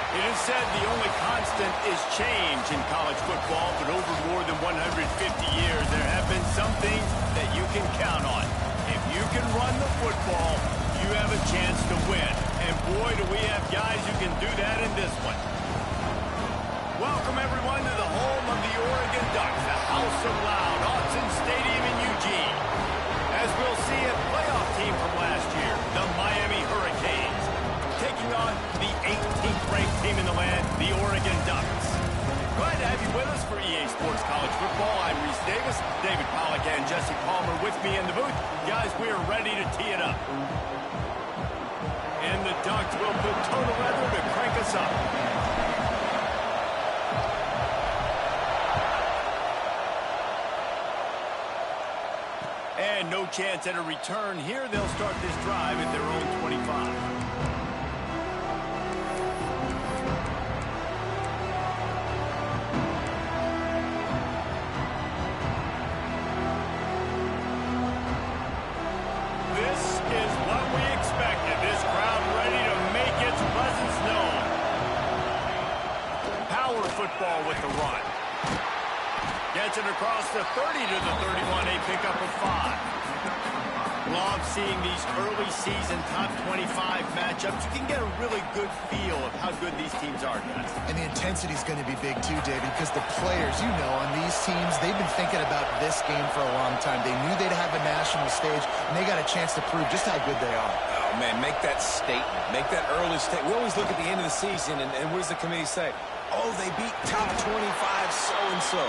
It is said the only constant is change in college football, but over more than 150 years, there have been some things that you can count on. If you can run the football, you have a chance to win. And boy, do we have guys who can do that in this one. Welcome, everyone, to the home of the Oregon Ducks, the House of Loud, Autzen Stadium in Eugene. As we'll see, a playoff team from last year, the Miami Hurricanes, taking on the 18th-ranked team in the land, the Oregon Ducks. Glad to have you with us for EA Sports College Football. I'm Reese Davis, David Pollack, and Jesse Palmer with me in the booth. Guys, we are ready to tee it up. And the Ducks will put total leather to crank us up. And no chance at a return here. They'll start this drive at their own 25. Football with the run. Gets it across the 30 to the 31, a pickup of 5. Love seeing these early season top 25 matchups. You can get a really good feel of how good these teams are, guys. And the intensity is going to be big too, David, because the players, you know, on these teams, they've been thinking about this game for a long time. They knew they'd have a national stage, and they got a chance to prove just how good they are. Oh, man, make that statement. Make that early statement. We always look at the end of the season, and what does the committee say? Oh, they beat top 25 so-and-so.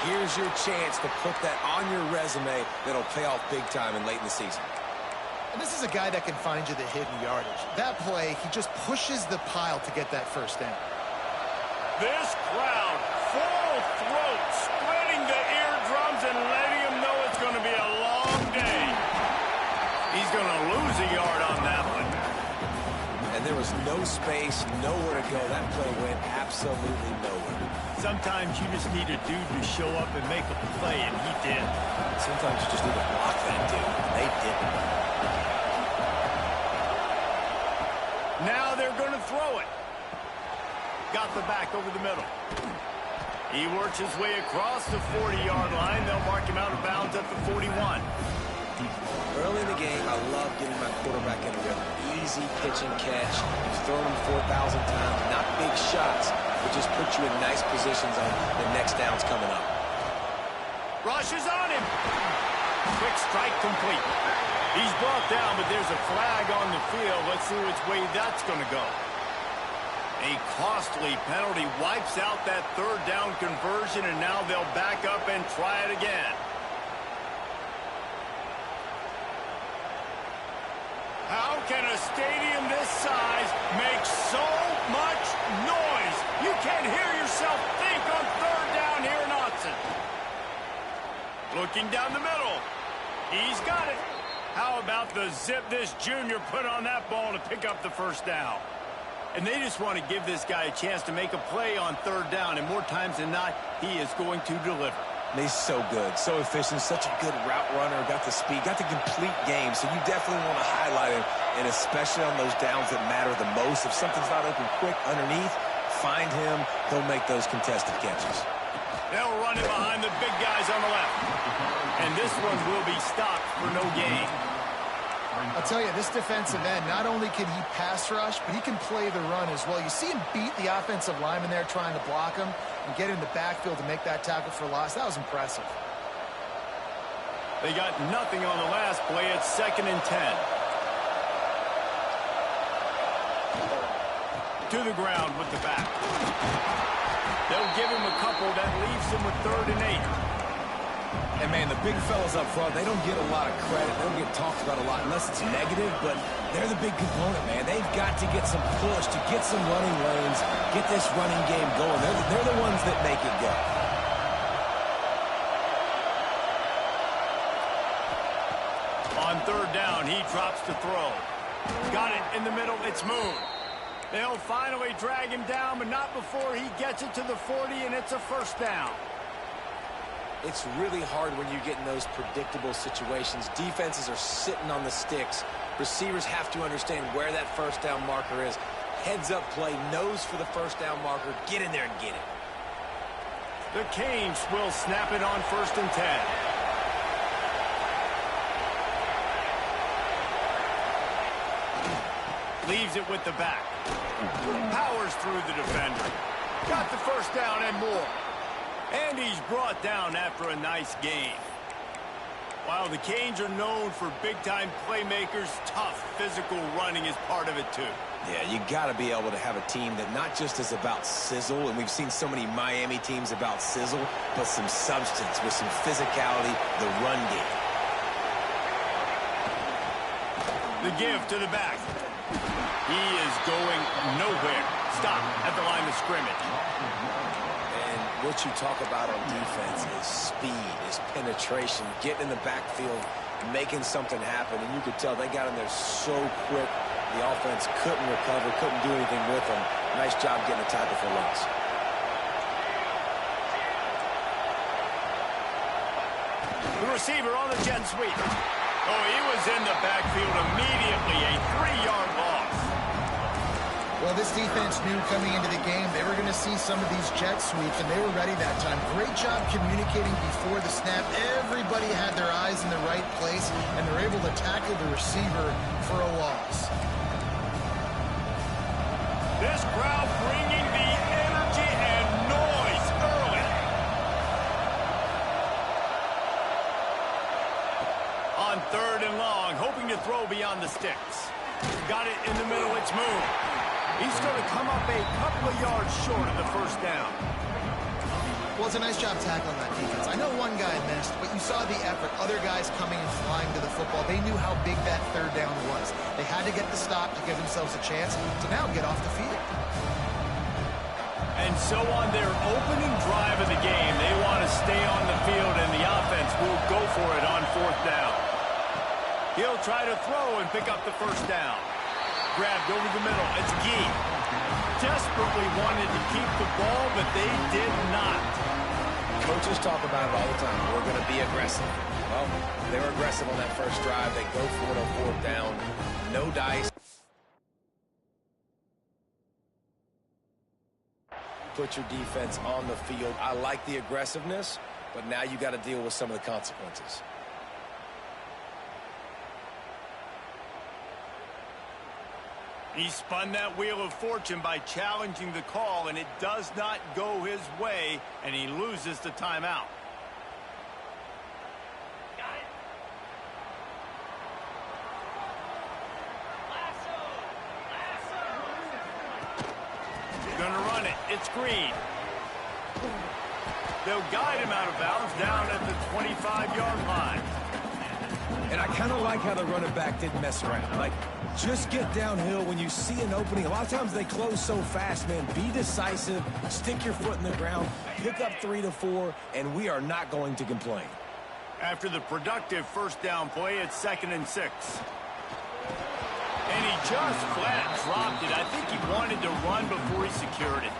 Here's your chance to put that on your resume that'll pay off big time and late in the season. And this is a guy that can find you the hidden yardage. That play, he just pushes the pile to get that first down. This crowd, full throat, splitting the eardrums and letting him know it's going to be a long day. He's going to lose a yard on that one. And there was no space, nowhere to go. That play went absolutely nowhere. Sometimes you just need a dude to show up and make a play, and he did. Sometimes you just need to block that dude. They didn't. Now they're going to throw it. Got the back over the middle. He works his way across the 40-yard line. They'll mark him out of bounds at the 41. Early in the game, I love getting my quarterback in a rhythm. Easy pitch and catch. You've thrown him 4,000 times. Not big shots, but just put you in nice positions on the next downs coming up. Rush is on him. Quick strike complete. He's brought down, but there's a flag on the field. Let's see which way that's going to go. A costly penalty wipes out that third down conversion, and now they'll back up and try it again. How can a stadium this size make so much noise? You can't hear yourself think on third down here in Autzen. Looking down the middle. He's got it. How about the zip this junior put on that ball to pick up the first down? And they just want to give this guy a chance to make a play on third down, and more times than not, he is going to deliver. He's so good, so efficient, such a good route runner, got the speed, got the complete game, so you definitely want to highlight him, and especially on those downs that matter the most. If something's not open quick underneath, find him, he'll make those contested catches. They'll run it behind the big guys on the left. And this one will be stopped for no gain. I'll tell you, this defensive end, not only can he pass rush, but he can play the run as well. You see him beat the offensive lineman there trying to block him and get in the backfield to make that tackle for loss. That was impressive. They got nothing on the last play. It's 2nd and 10. To the ground with the back. They'll give him a couple. That leaves him with 3rd and 8. And, man, the big fellas up front, they don't get a lot of credit. They don't get talked about a lot unless it's negative, but they're the big component, man. They've got to get some push, to get some running lanes, get this running game going. They're the ones that make it go. On 3rd down, he drops to throw. Got it in the middle. It's Moon. They'll finally drag him down, but not before he gets it to the 40, and it's a first down. It's really hard when you get in those predictable situations. Defenses are sitting on the sticks. Receivers have to understand where that first down marker is. Heads-up play, nose for the first down marker. Get in there and get it. The Canes will snap it on 1st and 10. Leaves it with the back. Powers through the defender. Got the first down and more. And he's brought down after a nice game. While the Canes are known for big-time playmakers, tough physical running is part of it too. Yeah, you got to be able to have a team that not just is about sizzle, and we've seen so many Miami teams about sizzle, but some substance with some physicality, the run game. The give to the back. He is going nowhere. Stop at the line of scrimmage. What you talk about on defense is speed, is penetration, getting in the backfield, making something happen. And you could tell they got in there so quick. The offense couldn't recover, couldn't do anything with them. Nice job getting a tackle for loss. The receiver on the jet sweep. Oh, he was in the backfield immediately. A 3-yard loss. Well, this defense knew coming into the game they were going to see some of these jet sweeps, and they were ready that time. Great job communicating before the snap. Everybody had their eyes in the right place, and they're able to tackle the receiver for a loss. This crowd bringing the energy and noise early. On 3rd and long, hoping to throw beyond the sticks. Got it in the middle. It's Moon. He's going to come up a couple of yards short of the first down. Well, it's a nice job tackling that defense. I know one guy missed, but you saw the effort. Other guys coming and flying to the football. They knew how big that 3rd down was. They had to get the stop to give themselves a chance to now get off the field. And so on their opening drive of the game, they want to stay on the field, and the offense will go for it on 4th down. He'll try to throw and pick up the first down. Grabbed over the middle. It's Gee. desperately wanted to keep the ball, but they did not. Coaches talk about it all the time. We're going to be aggressive. Well, they were aggressive on that first drive. They go for it on fourth down. No dice. Put your defense on the field. I like the aggressiveness, but now you got to deal with some of the consequences. He spun that wheel of fortune by challenging the call, and it does not go his way, and he loses the timeout. Gonna run it. It's Green. They'll guide him out of bounds down at the 25-yard line. And I kind of like how the running back didn't mess around. Like, just get downhill when you see an opening. A lot of times they close so fast, man. Be decisive. Stick your foot in the ground. Pick up 3 to 4, and we are not going to complain. After the productive first down play, it's 2nd and 6. And he just flat dropped it. I think he wanted to run before he secured it.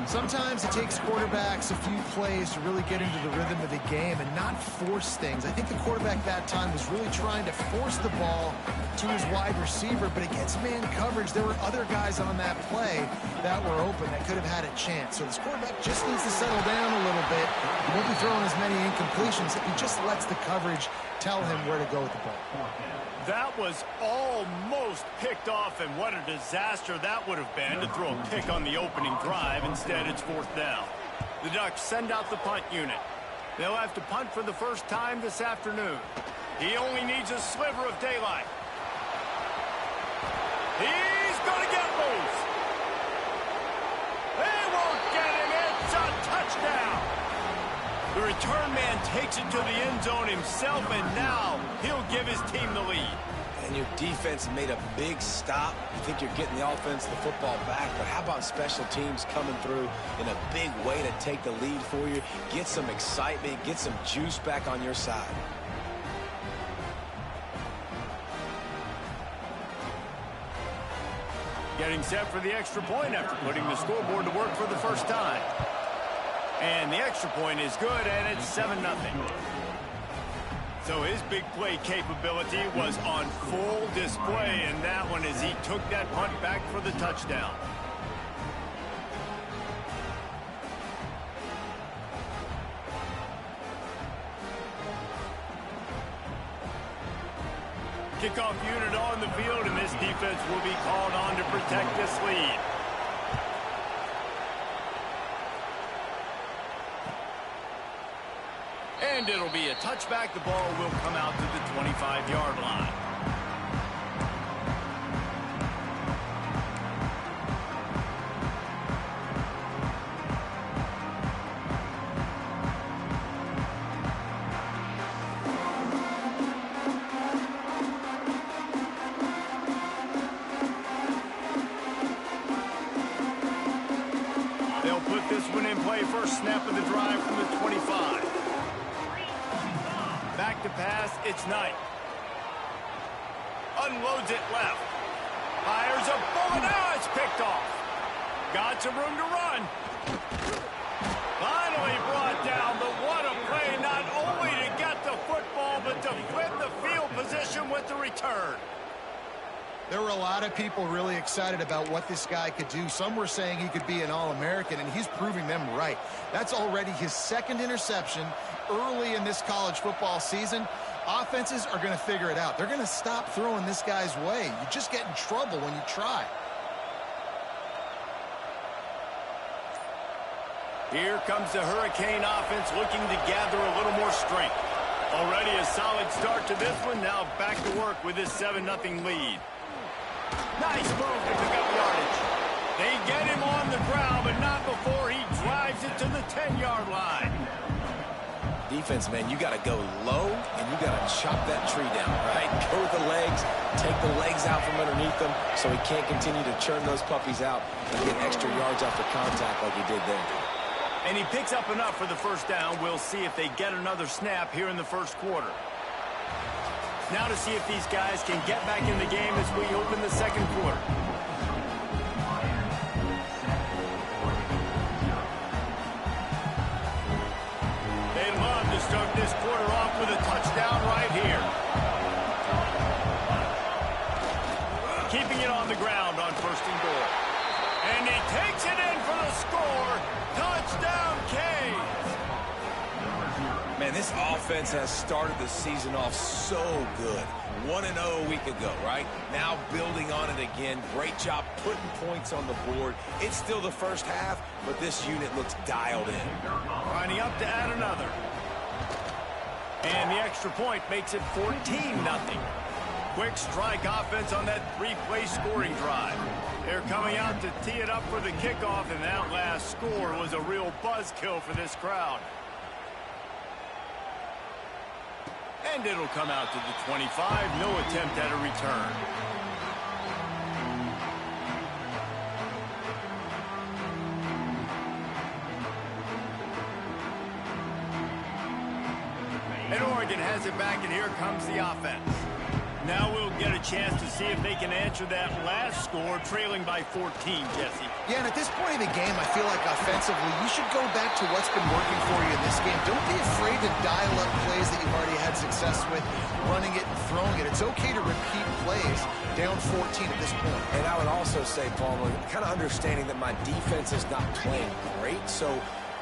Sometimes it takes quarterbacks a few plays to really get into the rhythm of the game and not force things. I think the quarterback that time was really trying to force the ball to his wide receiver, but against man coverage, there were other guys on that play that were open that could have had a chance. So this quarterback just needs to settle down a little bit. He won't be throwing as many incompletions if he just lets the coverage tell him where to go with the ball. That was almost picked off, and what a disaster that would have been to throw a pick on the opening drive. Instead, it's 4th down. The Ducks send out the punt unit. They'll have to punt for the first time this afternoon. He only needs a sliver of daylight. He's going to get loose. They won't get him. It's a touchdown. The return man takes it to the end zone himself, and now he'll give his team the lead. And your defense made a big stop. You think you're getting the offense, the football back, but how about special teams coming through in a big way to take the lead for you, get some excitement, get some juice back on your side. Getting set for the extra point after putting the scoreboard to work for the first time. And the extra point is good, and it's 7-0. So his big play capability was on full display in that one as he took that punt back for the touchdown. Kickoff unit on the field, and this defense will be called on to protect this lead. And it'll be a touchback. The ball will come out to the 25-yard line. They'll put this one in play. First snap of the drive from the 25. Back to pass, it's Knight. Unloads it left. Fires a bullet. Now it's picked off. Got some room to run. Finally brought down, but what a play, not only to get the football, but to flip the field position with the return. There were a lot of people really excited about what this guy could do. Some were saying he could be an All-American, and he's proving them right. That's already his 2nd interception early in this college football season. Offenses are going to figure it out. They're going to stop throwing this guy's way. You just get in trouble when you try. Here comes the Hurricane offense looking to gather a little more strength. Already a solid start to this one. Now back to work with this 7-0 lead. Nice move to pick up yardage. They get him on the ground, but not before he drives it to the 10-yard line. Defense, man, you got to go low, and you got to chop that tree down, right? Go with the legs, take the legs out from underneath them so he can't continue to churn those puppies out and get extra yards after contact like he did there. And he picks up enough for the first down. We'll see if they get another snap here in the first quarter. Now to see if these guys can get back in the game as we open the second quarter. They love to start this quarter off with a touchdown right here. Keeping it on the ground on 1st and goal. And he takes it in for the score. Touchdown, Canes. Man, this offense has started the season off so good. 1-0 a week ago, right? Now building on it again. Great job putting points on the board. It's still the first half, but this unit looks dialed in. Lining up to add another. And the extra point makes it 14-0. Quick strike offense on that 3-play scoring drive. They're coming out to tee it up for the kickoff, and that last score was a real buzzkill for this crowd. And it'll come out to the 25. No attempt at a return. And Oregon has it back, and here comes the offense. Now we'll get a chance to see if they can answer that last score, trailing by 14, Jesse. Yeah, and at this point in the game, I feel like offensively, you should go back to what's been working for you in this game. Don't be afraid to dial up plays that you've already had success with, running it and throwing it. It's okay to repeat plays down 14 at this point. And I would also say, Palmer, kind of understanding that my defense is not playing great, so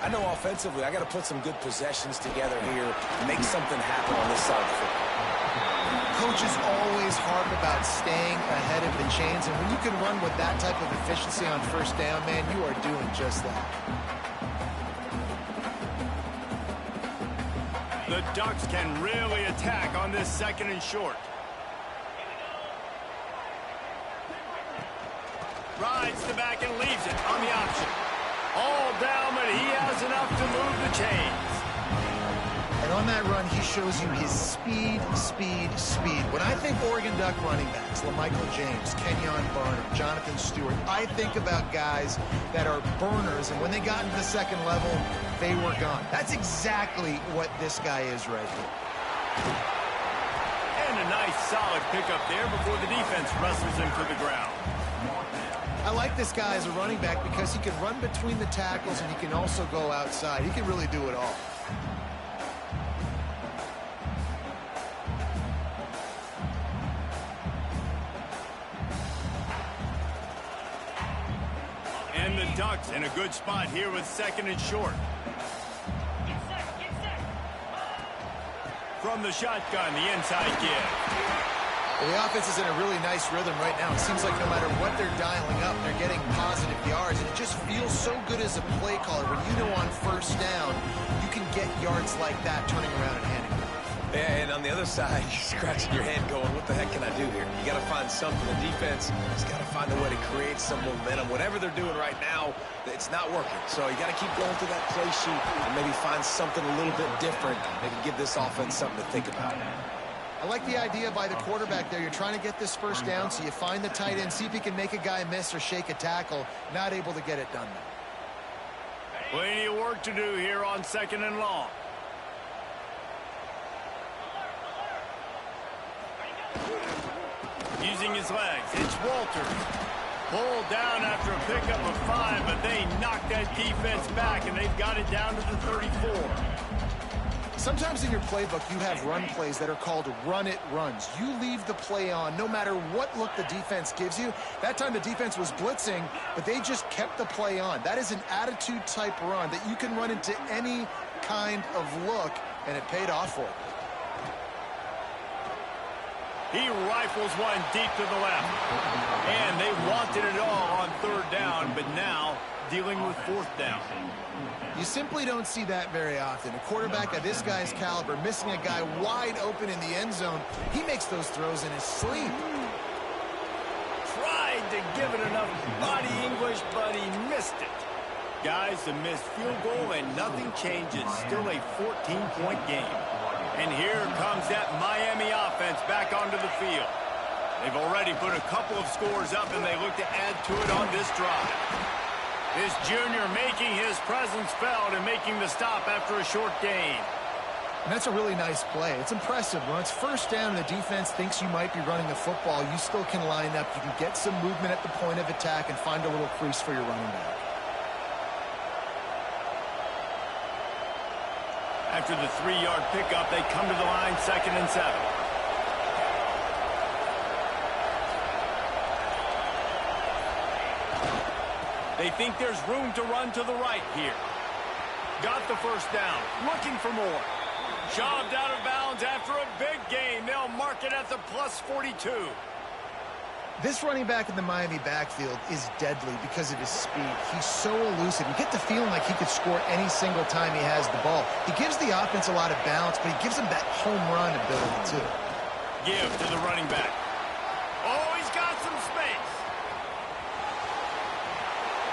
I know offensively I got to put some good possessions together here and make something happen on this side of the football. Coaches always harp about staying ahead of the chains, and when you can run with that type of efficiency on 1st down, man, you are doing just that. The Ducks can really attack on this 2nd and short. Rides the back and leaves it on the option. All down, but he has enough to move the chains. And on that run, he shows you his speed. When I think Oregon Duck running backs, LaMichael James, Kenyon Barnum, Jonathan Stewart, I think about guys that are burners, and when they got into the 2nd level, they were gone. That's exactly what this guy is right here. And a nice solid pickup there before the defense wrestles him to the ground. I like this guy as a running back because he can run between the tackles and he can also go outside. He can really do it all. And the Ducks in a good spot here with 2nd and short. From the shotgun, the inside give. Well, the offense is in a really nice rhythm right now. It seems like no matter what they're dialing up, they're getting positive yards. And it just feels so good as a play caller when you know on 1st down, you can get yards like that turning around and handing it. Yeah, and on the other side, you're scratching your head going, what the heck can I do here? You got to find something. The defense has got to find a way to create some momentum. Whatever they're doing right now, it's not working. So you got to keep going through that play sheet and maybe find something a little bit different that can give this offense something to think about. I like the idea by the quarterback there. You're trying to get this 1st down, so you find the tight end, see if he can make a guy miss or shake a tackle. Not able to get it done though. Plenty of work to do here on 2nd and long. Using his legs, it's Walters. Pulled down after a pickup of 5, but they knocked that defense back, and they've got it down to the 34. Sometimes in your playbook, you have run plays that are called run-it runs. You leave the play on no matter what look the defense gives you. That time the defense was blitzing, but they just kept the play on. That is an attitude-type run that you can run into any kind of look, and it paid off for it. He rifles one deep to the left. And they wanted it all on 3rd down, but now dealing with 4th down. You simply don't see that very often. A quarterback of this guy's caliber missing a guy wide open in the end zone. He makes those throws in his sleep. Tried to give it enough body English, but he missed it. Guys, a missed field goal and nothing changes. Still a 14-point game. And here comes that Miami offense back onto the field. They've already put a couple of scores up, and they look to add to it on this drive. This junior making his presence felt and making the stop after a short gain. And that's a really nice play. It's impressive. When it's 1st down and the defense thinks you might be running the football, you still can line up. You can get some movement at the point of attack and find a little crease for your running back. After the 3-yard pickup, they come to the line 2nd and 7. They think there's room to run to the right here. Got the first down, looking for more. Shoved out of bounds after a big gain. They'll mark it at the plus 42. This running back in the Miami backfield is deadly because of his speed. He's so elusive. You get the feeling like he could score any single time he has the ball. He gives the offense a lot of balance, but he gives them that home run ability, too. Give to the running back. Oh, he's got some space.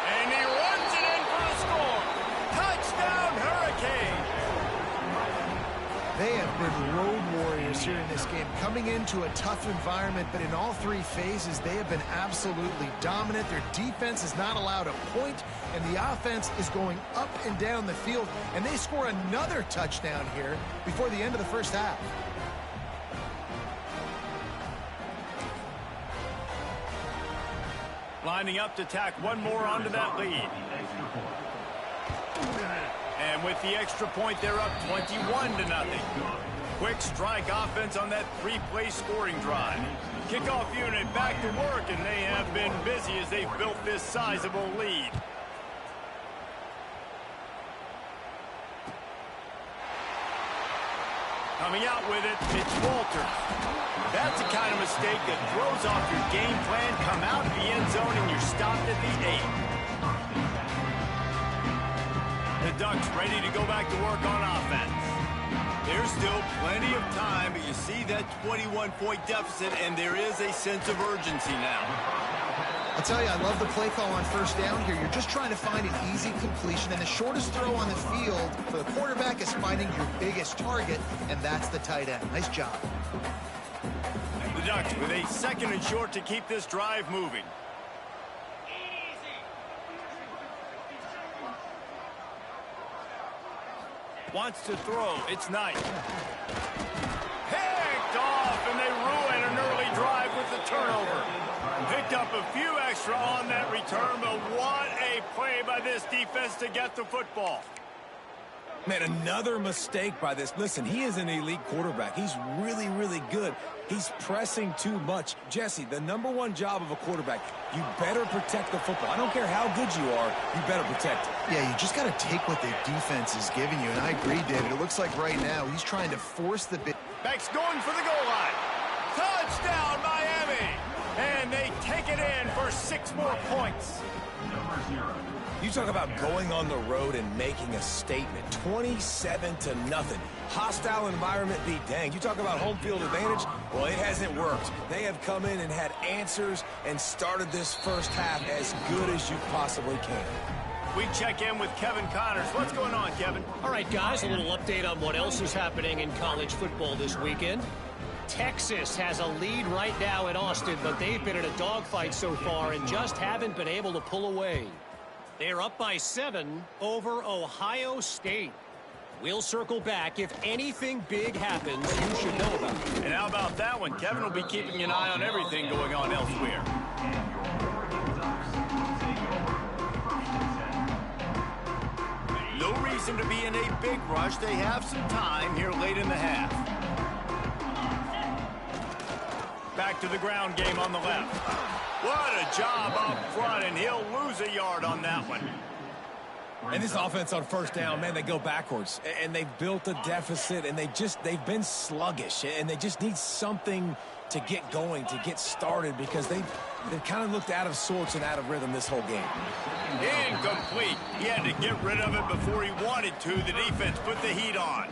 And he runs it in for the score. Touchdown, Hurricane. They have been road warriors here in this game, coming into a tough environment, but in all 3 phases, they have been absolutely dominant. Their defense is not allowed a point, and the offense is going up and down the field, and they score another touchdown here before the end of the first half. Lining up to tack one more onto that lead. And with the extra point, they're up 21-0. Quick strike offense on that 3-play scoring drive. Kickoff unit back to work, and they have been busy as they've built this sizable lead. Coming out with it, it's Walters. That's the kind of mistake that throws off your game plan. Come out of the end zone, and you're stopped at the 8. The Ducks ready to go back to work on offense. There's still plenty of time, but you see that 21-point deficit, and there is a sense of urgency now. I'll tell you, I love the play call on first down here. You're just trying to find an easy completion, and the shortest throw on the field for the quarterback is finding your biggest target, and that's the tight end. Nice job. The Ducks with a 2nd and short to keep this drive moving. Wants to throw. It's nice. Picked off, and they ruin an early drive with the turnover. Picked up a few extra on that return, but what a play by this defense to get the football. Man, another mistake by this. Listen, he is an elite quarterback. He's really, really good. He's pressing too much. Jesse, the #1 job of a quarterback, you better protect the football. I don't care how good you are, you better protect it. Yeah, you just got to take what the defense is giving you, and I agree, David. It looks like right now he's trying to force the bit. Back's going for the goal line. Touchdown, Miami! And they take it in for 6 more points. You talk about going on the road and making a statement. 27-0. Hostile environment be dang. You talk about home field advantage. Well, it hasn't worked. They have come in and had answers and started this first half as good as you possibly can. We check in with Kevin Connors. What's going on, Kevin? All right, guys, a little update on what else is happening in college football this weekend. Texas has a lead right now in Austin, but they've been in a dogfight so far and just haven't been able to pull away. They're up by 7 over Ohio State. We'll circle back. If anything big happens, you should know about it. And how about that one? Kevin will be keeping an eye on everything going on elsewhere. No reason to be in a big rush. They have some time here late in the half. Back to the ground game on the left. What a job up front, and he'll lose a yard on that one. And this offense on first down, man, they go backwards. And they've built a deficit, and they've been sluggish. And they just need something to get going, to get started, because they've kind of looked out of sorts and out of rhythm this whole game. Incomplete. He had to get rid of it before he wanted to. The defense put the heat on.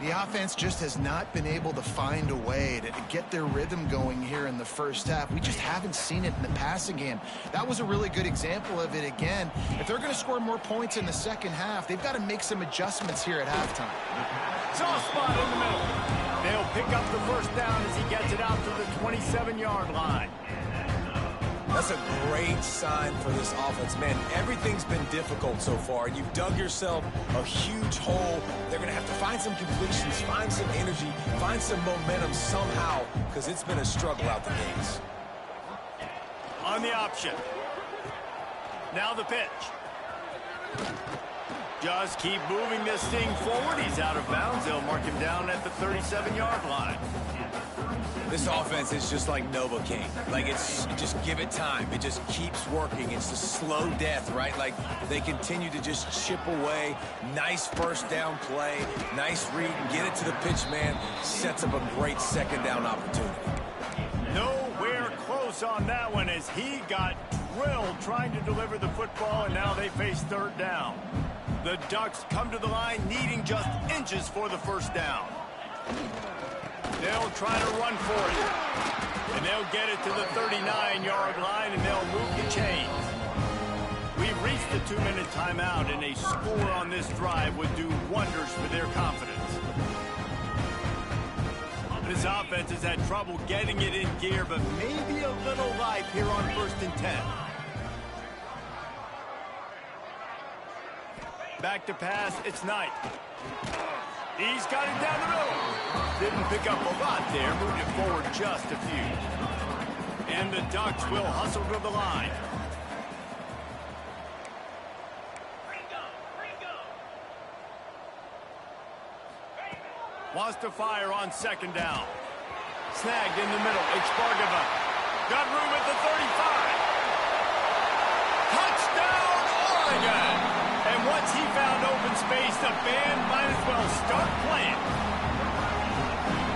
The offense just has not been able to find a way to get their rhythm going here in the first half. We just haven't seen it in the passing game. That was a really good example of it again. If they're going to score more points in the second half, they've got to make some adjustments here at halftime. Soft spot in the middle. They'll pick up the first down as he gets it out to the 27-yard line. That's a great sign for this offense. Man, everything's been difficult so far. You've dug yourself a huge hole. They're going to have to find some completions, find some energy, find some momentum somehow, because it's been a struggle out the gates. On the option. Now the pitch. Just keep moving this thing forward. He's out of bounds. They'll mark him down at the 37-yard line. This offense is just like Novocaine. Like, just give it time. It just keeps working. It's a slow death, right? Like, they continue to just chip away. Nice first down play. Nice read. Get it to the pitch man. Sets up a great second down opportunity. Nowhere close on that one as he got drilled trying to deliver the football, and now they face third down. The Ducks come to the line needing just inches for the first down. They'll try to run for it. And they'll get it to the 39-yard line, and they'll move the chains. We've reached the 2-minute timeout, and a score on this drive would do wonders for their confidence. This offense has had trouble getting it in gear, but maybe a little life here on 1st and 10. Back to pass, it's Knight. He's got it down the middle. Didn't pick up a lot there, moved it forward just a few. And the Ducks will hustle to the line. Wants to fire on second down. Snagged in the middle. Espargava. Got room at the 35. Touchdown, Oregon! And once he found open space, the band might as well start playing.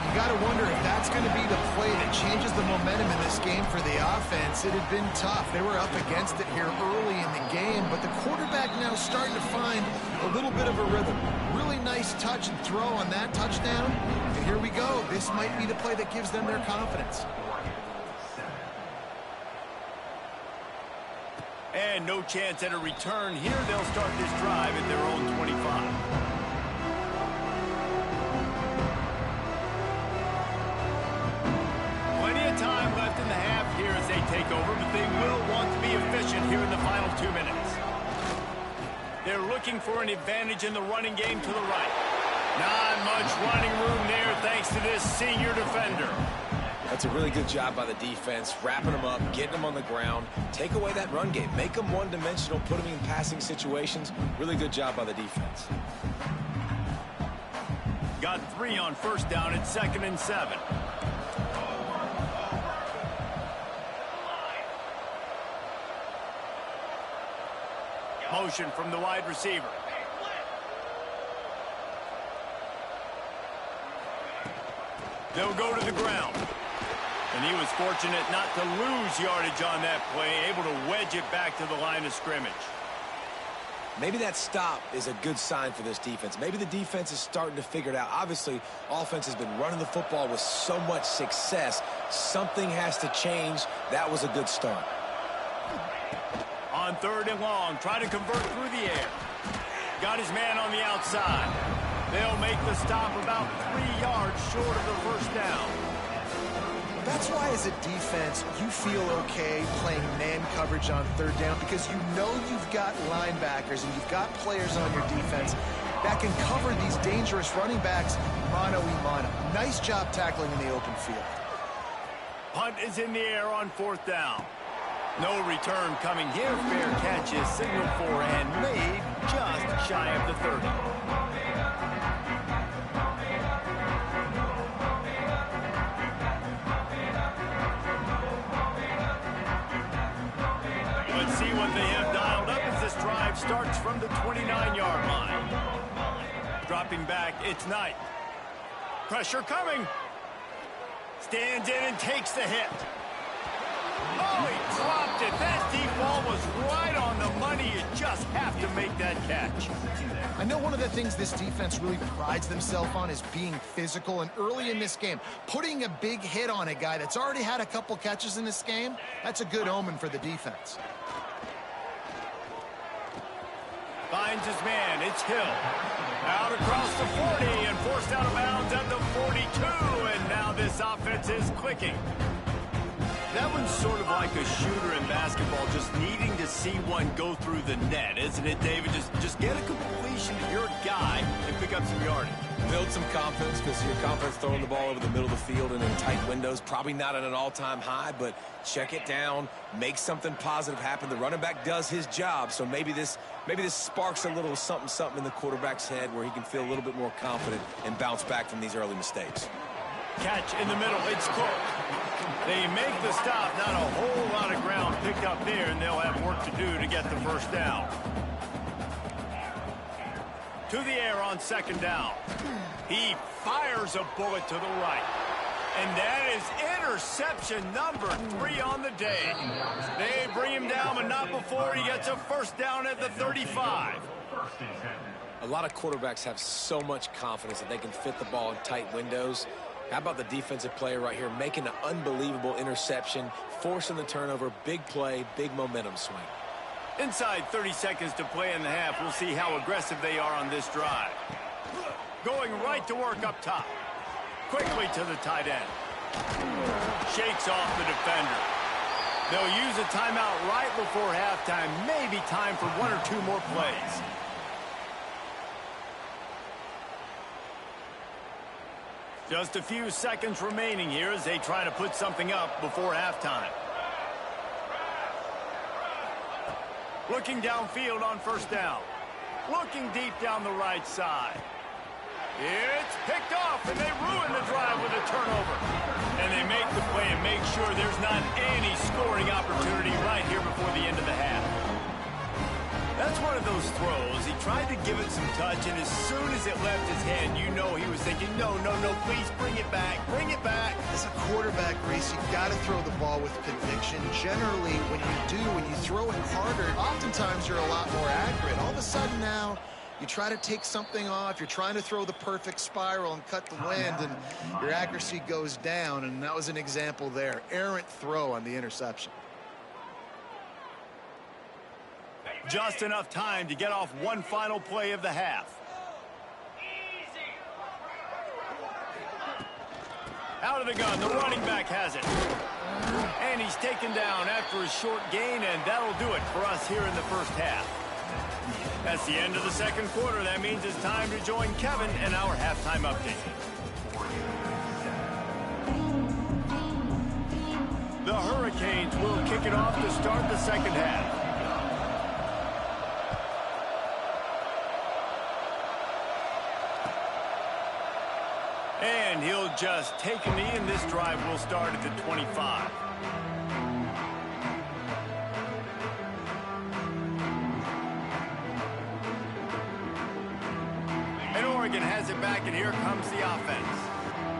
You got to wonder if that's going to be the play that changes the momentum in this game for the offense. It had been tough. They were up against it here early in the game, but the quarterback now starting to find a little bit of a rhythm. Really nice touch and throw on that touchdown. And here we go. This might be the play that gives them their confidence. And no chance at a return here. They'll start this drive at their own 25. Plenty of time left in the half here as they take over, but they will want to be efficient here in the final 2 minutes. They're looking for an advantage in the running game to the right. Not much running room there thanks to this senior defender. That's a really good job by the defense, wrapping them up, getting them on the ground. Take away that run game. Make them one-dimensional, put them in passing situations. Really good job by the defense. Got 3 on first down at 2nd and 7. Motion from the wide receiver. They'll go to the ground. And he was fortunate not to lose yardage on that play, able to wedge it back to the line of scrimmage. Maybe that stop is a good sign for this defense. Maybe the defense is starting to figure it out. Obviously, offense has been running the football with so much success. Something has to change. That was a good start. On 3rd and long, try to convert through the air. Got his man on the outside. They'll make the stop about 3 yards short of the first down. That's why, as a defense, you feel okay playing man coverage on 3rd down because you know you've got linebackers and you've got players on your defense that can cover these dangerous running backs mano-a-mano. Nice job tackling in the open field. Punt is in the air on 4th down. No return coming here. Fair catch is signaled for and made just shy of the 30. Let's see what they have dialed up as this drive starts from the 29-yard line. Dropping back, it's Knight. Pressure coming. Stands in and takes the hit. Oh, he dropped it. That deep ball was right on the money. You just have to make that catch. I know one of the things this defense really prides themselves on is being physical, and early in this game, putting a big hit on a guy that's already had a couple catches in this game, that's a good omen for the defense. Finds his man. It's Hill. Out across the 40 and forced out of bounds at the 42, and now this offense is clicking. That one's sort of like a shooter in basketball, just needing to see one go through the net, isn't it, David? Just get a completion to your guy and pick up some yardage. Build some confidence, because your confidence throwing the ball over the middle of the field and in tight windows, probably not at an all-time high, but check it down, make something positive happen. The running back does his job, so maybe this sparks a little something in the quarterback's head where he can feel a little bit more confident and bounce back from these early mistakes. Catch in the middle. It's Cook. They make the stop. Not a whole lot of ground picked up there, and they'll have work to do to get the first down. To the air on second down. He fires a bullet to the right. And that is interception number 3 on the day. They bring him down, but not before he gets a first down at the 35. A lot of quarterbacks have so much confidence that they can fit the ball in tight windows. How about the defensive player right here making an unbelievable interception, forcing the turnover, big play, big momentum swing. Inside 30 seconds to play in the half. We'll see how aggressive they are on this drive. Going right to work up top. Quickly to the tight end. Shakes off the defender. They'll use a timeout right before halftime. Maybe time for 1 or 2 more plays. Just a few seconds remaining here as they try to put something up before halftime. Looking downfield on first down. Looking deep down the right side. It's picked off, and they ruin the drive with a turnover. And they make the play and make sure there's not any scoring opportunity right here before the end of the half. That's one of those throws. He tried to give it some touch, and as soon as it left his hand, you know he was thinking, no, please bring it back, bring it back. As a quarterback, Reese, you've got to throw the ball with conviction. Generally, when you throw it harder, oftentimes you're a lot more accurate. All of a sudden now, you try to take something off, you're trying to throw the perfect spiral and cut the wind, and your accuracy goes down, and that was an example there. Errant throw on the interception. Just enough time to get off one final play of the half. Out of the gun, the running back has it. And he's taken down after a short gain, and that'll do it for us here in the first half. That's the end of the second quarter. That means it's time to join Kevin and our halftime update. The Hurricanes will kick it off to start the second half. And he'll just take a knee, and this drive will start at the 25. And Oregon has it back, and here comes the offense.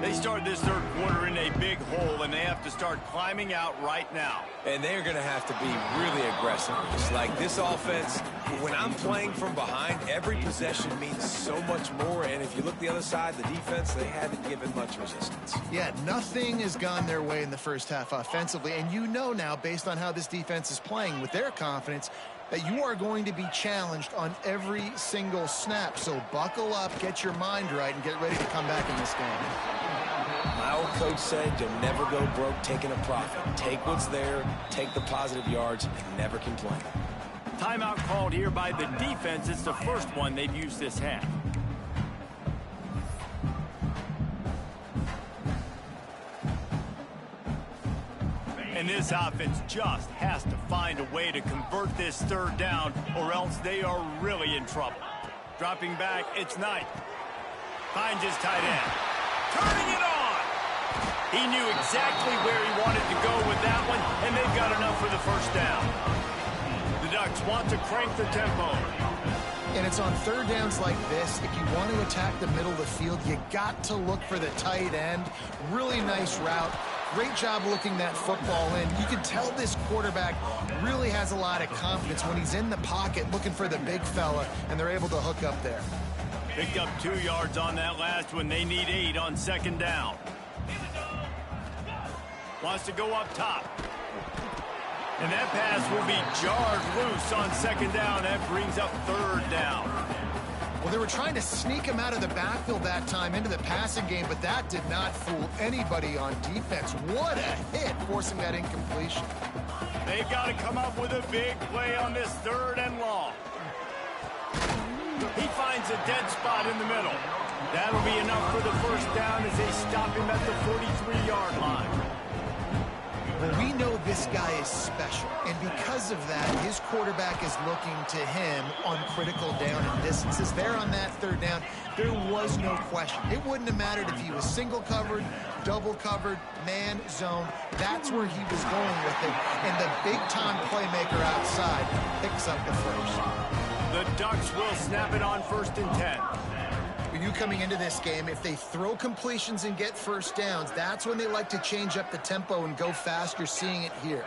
They start this third quarter in a big hole, and they have to start climbing out right now. And they're going to have to be really aggressive. It's like this offense, when I'm playing from behind, every possession means so much more. And if you look the other side, the defense, they haven't given much resistance. Yeah, nothing has gone their way in the first half offensively. And you know now, based on how this defense is playing with their confidence, that you are going to be challenged on every single snap. So buckle up, get your mind right, and get ready to come back in this game. My old coach said you'll never go broke taking a profit. Take what's there, take the positive yards, and never complain. Timeout called here by the defense. It's the first one they've used this half. And this offense just has to find a way to convert this third down, or else they are really in trouble. Dropping back, it's Knight. Finds his tight end. Turning it on! He knew exactly where he wanted to go with that one, and they've got enough for the first down. The Ducks want to crank the tempo. And it's on third downs like this. If you want to attack the middle of the field, you got to look for the tight end. Really nice route. Great job looking that football in. You can tell this quarterback really has a lot of confidence when he's in the pocket looking for the big fella, and they're able to hook up there. Picked up 2 yards on that last one. They need 8 on second down. Wants to go up top. And that pass will be jarred loose on second down. That brings up third down. Well, they were trying to sneak him out of the backfield that time into the passing game, but that did not fool anybody on defense. What a hit, forcing that incompletion. They've got to come up with a big play on this third and long. He finds a dead spot in the middle. That'll be enough for the first down as they stop him at the 43-yard line. Well, we know this guy is special, and because of that, his quarterback is looking to him on critical down and distances. There on that third down, there was no question. It wouldn't have mattered if he was single covered, double covered, man zone. That's where he was going with it, and the big-time playmaker outside picks up the first. The Ducks will snap it on 1st and 10. When you coming into this game, if they throw completions and get first downs, that's when they like to change up the tempo and go fast. You're seeing it here.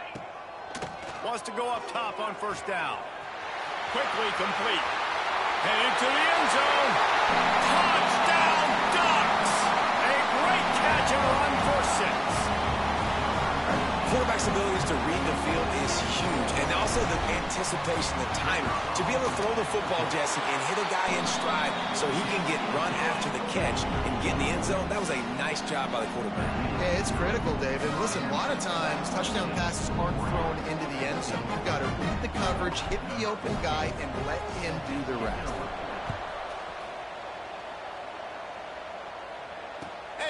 Wants to go up top on 1st down. Quickly complete. Headed to the end zone. Touchdown, Ducks! A great catch and run for 6. Quarterback's abilities to read the field is huge, and also the anticipation, the timing. To be able to throw the football, Jesse, and hit a guy in stride so he can get run after the catch and get in the end zone, that was a nice job by the quarterback. Yeah, it's critical, David. Listen, a lot of times touchdown passes aren't thrown into the end zone. You've got to read the coverage, hit the open guy, and let him do the rest.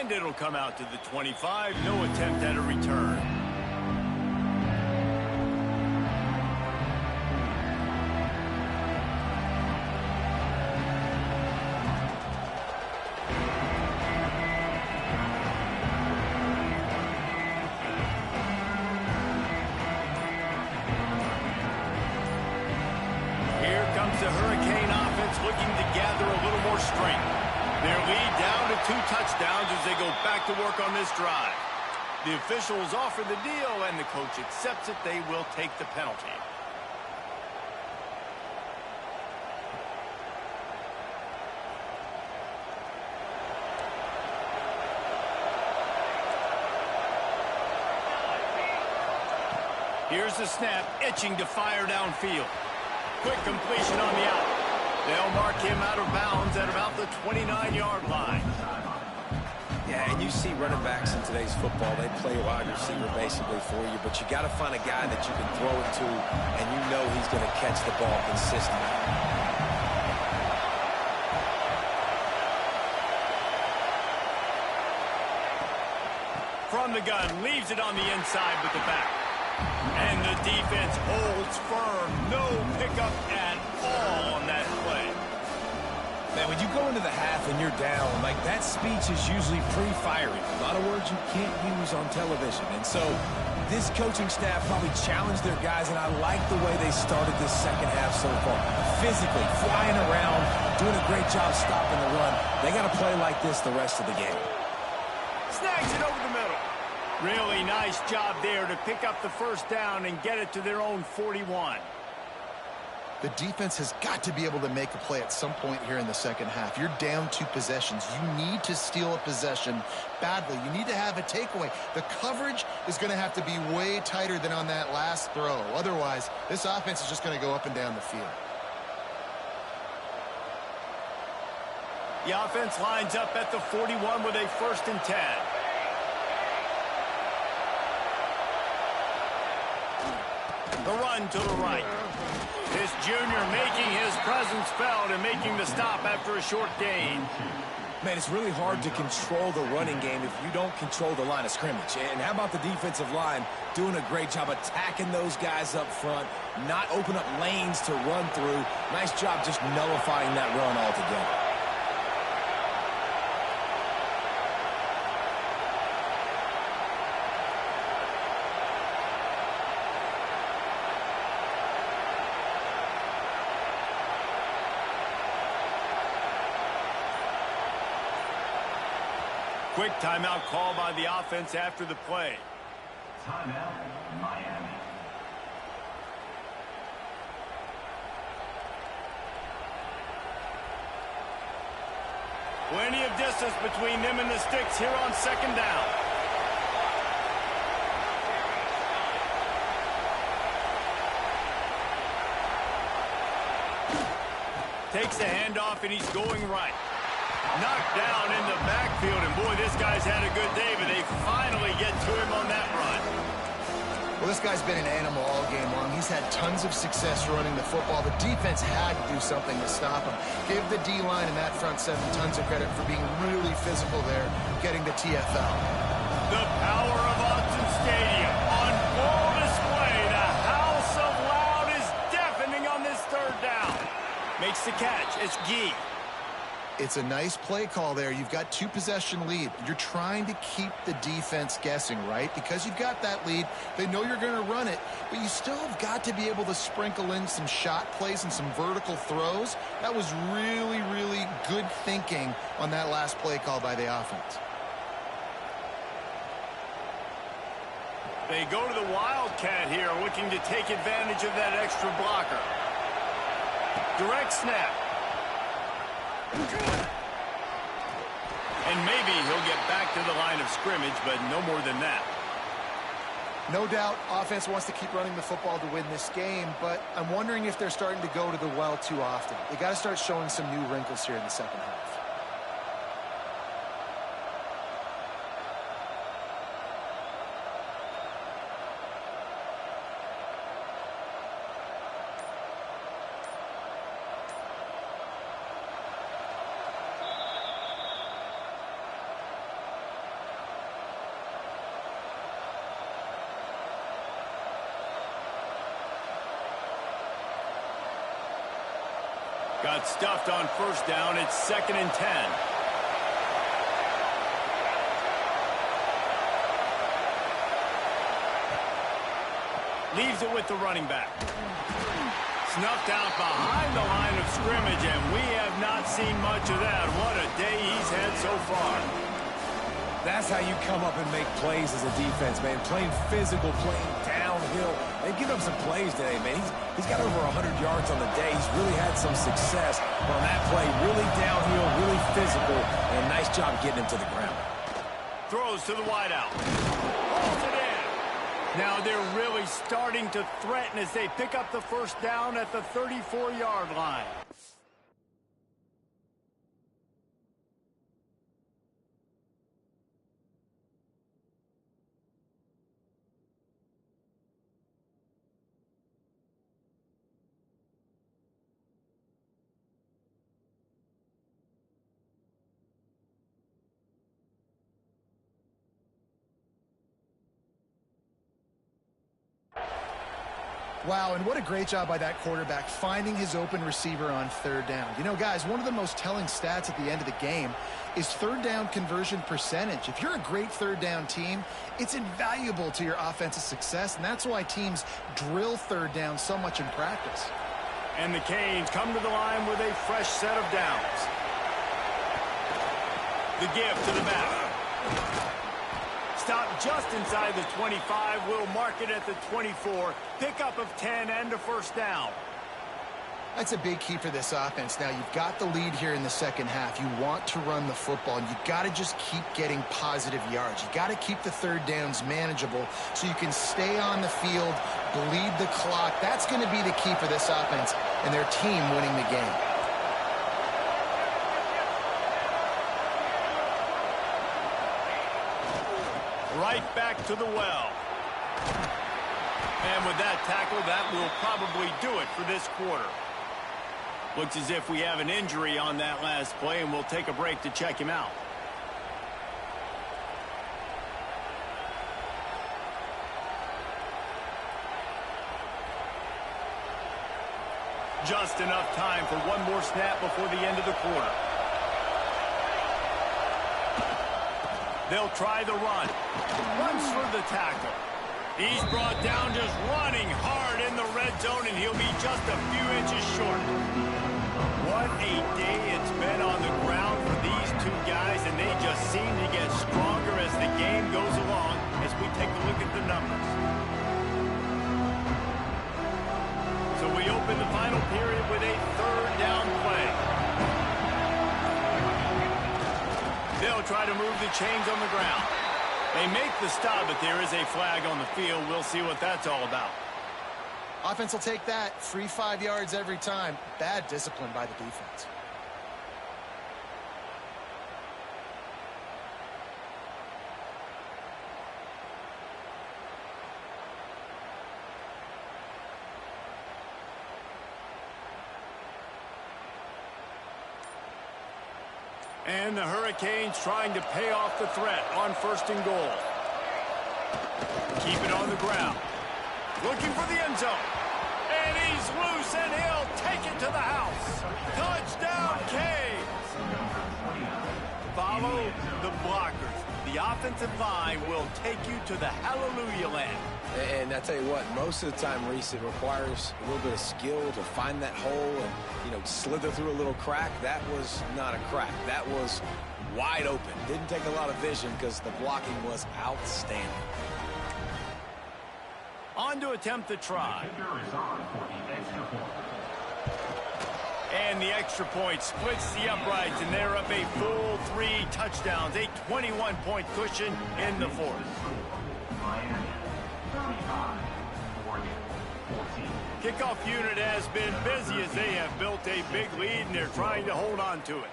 And it'll come out to the 25. No attempt at a return. The Hurricane offense looking to gather a little more strength. Their lead down to 2 touchdowns as they go back to work on this drive. The officials offer the deal, and the coach accepts it. They will take the penalty. Here's the snap, itching to fire downfield. Quick completion on the out. They'll mark him out of bounds at about the 29-yard line. Yeah, and you see running backs in today's football, they play wide receiver basically for you, but you got to find a guy that you can throw it to, and you know he's going to catch the ball consistently. From the gun, leaves it on the inside with the back. And the defense holds firm. No pickup at all on that play. Man, when you go into the half and you're down, like that speech is usually pre-fiery. A lot of words you can't use on television. And so this coaching staff probably challenged their guys, and I like the way they started this second half so far. Physically, flying around, doing a great job stopping the run. They got to play like this the rest of the game. Snags it over the middle. Really nice job there to pick up the first down and get it to their own 41. The defense has got to be able to make a play at some point here in the second half. You're down 2 possessions. You need to steal a possession badly. You need to have a takeaway. The coverage is going to have to be way tighter than on that last throw. Otherwise, this offense is just going to go up and down the field. The offense lines up at the 41 with a 1st and 10. The run to the right. This junior making his presence felt and making the stop after a short gain. Man, it's really hard to control the running game if you don't control the line of scrimmage. And how about the defensive line doing a great job attacking those guys up front, not open up lanes to run through. Nice job just nullifying that run altogether. Quick timeout call by the offense after the play. Timeout, Miami. Plenty of distance between them and the sticks here on 2nd down. Takes the handoff and he's going right. Knocked down in the backfield, and boy, this guy's had a good day, but they finally get to him on that run. Well, Well, this guy's been an animal all game long. He's had tons of success running the football. The defense had to do something to stop him. Give the D-line and that front seven tons of credit for being really physical there, getting the TFL. The power of Autzen Stadium on full display. The house of loud is deafening on this third down. Makes the catch. It's Gee. It's a nice play call there. You've got 2-possession lead. You're trying to keep the defense guessing, right? Because you've got that lead. They know you're going to run it, but you still have got to be able to sprinkle in some shot plays and some vertical throws. That was really, really good thinking on that last play call by the offense. They go to the Wildcat here, looking to take advantage of that extra blocker. Direct snap. And maybe he'll get back to the line of scrimmage, but no more than that. No doubt, offense wants to keep running the football to win this game, but I'm wondering if they're starting to go to the well too often. They got to start showing some new wrinkles here in the second half. Got stuffed on first down. It's 2nd and 10. Leaves it with the running back. Snuffed out behind the line of scrimmage, and we have not seen much of that. What a day he's had so far. That's how you come up and make plays as a defense, man. Playing physical, playing downhill. They've given him some plays today, man. He's got over 100 yards on the day. He's really had some success. But on that play, really downhill, really physical, and a nice job getting him to the ground. Throws to the wideout. Holds it in. Now they're really starting to threaten as they pick up the first down at the 34-yard line. Wow, and what a great job by that quarterback finding his open receiver on third down. You know, guys, one of the most telling stats at the end of the game is third down conversion percentage. If you're a great third down team, it's invaluable to your offensive success, and that's why teams drill third down so much in practice. And the Canes come to the line with a fresh set of downs. The give to the back. Stop just inside the 25. We'll mark it at the 24. Pickup of 10 and a first down. That's a big key for this offense. Now, you've got the lead here in the second half. You want to run the football, and you've got to just keep getting positive yards. You've got to keep the third downs manageable so you can stay on the field, bleed the clock. That's going to be the key for this offense and their team winning the game. Right back to the well. And with that tackle, that will probably do it for this quarter. Looks as if we have an injury on that last play, and we'll take a break to check him out. Just enough time for one more snap before the end of the quarter. They'll try the run. Runs for the tackle. He's brought down just running hard in the red zone, and he'll be just a few inches short. What a day it's been on the ground for these two guys, and they just seem to get stronger as the game goes along as we take a look at the numbers. So we open the final period with a third down play. They'll try to move the chains on the ground. They make the stop, but there is a flag on the field. We'll see what that's all about. Offense will take that. Free 5 yards every time. Bad discipline by the defense. And the Hurricanes trying to pay off the threat on 1st and goal. Keep it on the ground. Looking for the end zone. And he's loose, and he'll take it to the house. Touchdown, Canes. Follow the blockers. The offensive line will take you to the hallelujah land. And I tell you what, most of the time, Reese, it requires a little bit of skill to find that hole and, slither through a little crack. That was not a crack. That was wide open. Didn't take a lot of vision because the blocking was outstanding. On to attempt the try. And the extra point splits the uprights, and they're up a full 3 touchdowns, a 21-point cushion in the 4th. Kickoff unit has been busy as they have built a big lead, and they're trying to hold on to it.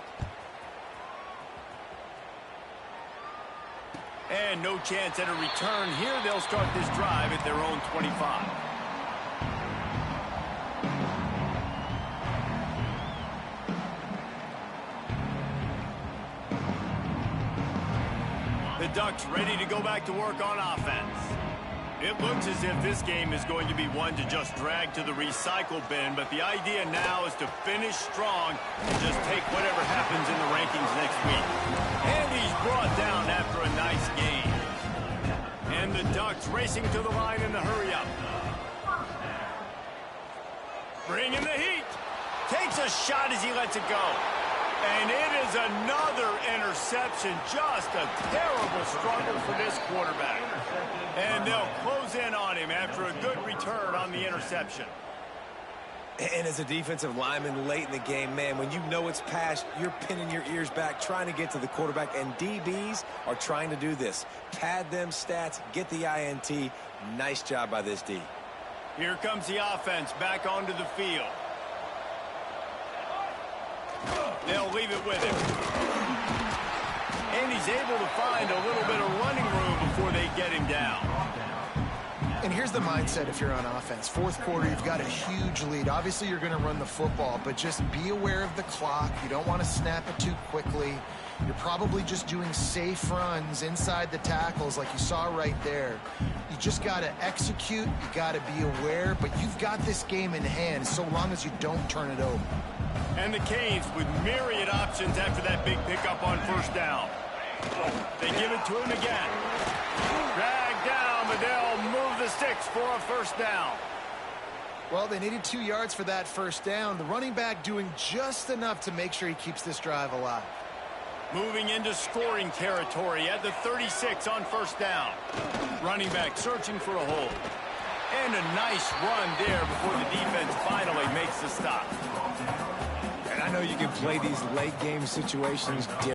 And no chance at a return here. They'll start this drive at their own 25. The Ducks ready to go back to work on offense. It looks as if this game is going to be one to just drag to the recycle bin, but the idea now is to finish strong and just take whatever happens in the rankings next week. And he's brought down after a nice game. And the Ducks racing to the line in the hurry-up. Bringing the heat. Takes a shot as he lets it go. And it is another interception. Just a terrible struggle for this quarterback. And they'll close in on him after a good return on the interception. And as a defensive lineman late in the game, man, when you know it's past, you're pinning your ears back, trying to get to the quarterback. And DBs are trying to do this. Pad them stats, get the INT. Nice job by this D. Here comes the offense back onto the field. They'll leave it with him. And he's able to find a little bit of running room before they get him down. And here's the mindset if you're on offense. 4th quarter, you've got a huge lead. Obviously, you're going to run the football, but just be aware of the clock. You don't want to snap it too quickly. You're probably just doing safe runs inside the tackles like you saw right there. You just got to execute. You got to be aware, but you've got this game in hand so long as you don't turn it over. And the Canes with myriad options after that big pickup on 1st down. They give it to him again. Dragged down, but they'll move the sticks for a 1st down. Well, they needed 2 yards for that 1st down. The running back doing just enough to make sure he keeps this drive alive. Moving into scoring territory at the 36 on 1st down. Running back searching for a hole. And a nice run there before the defense finally makes the stop. And I know you can play these late game situations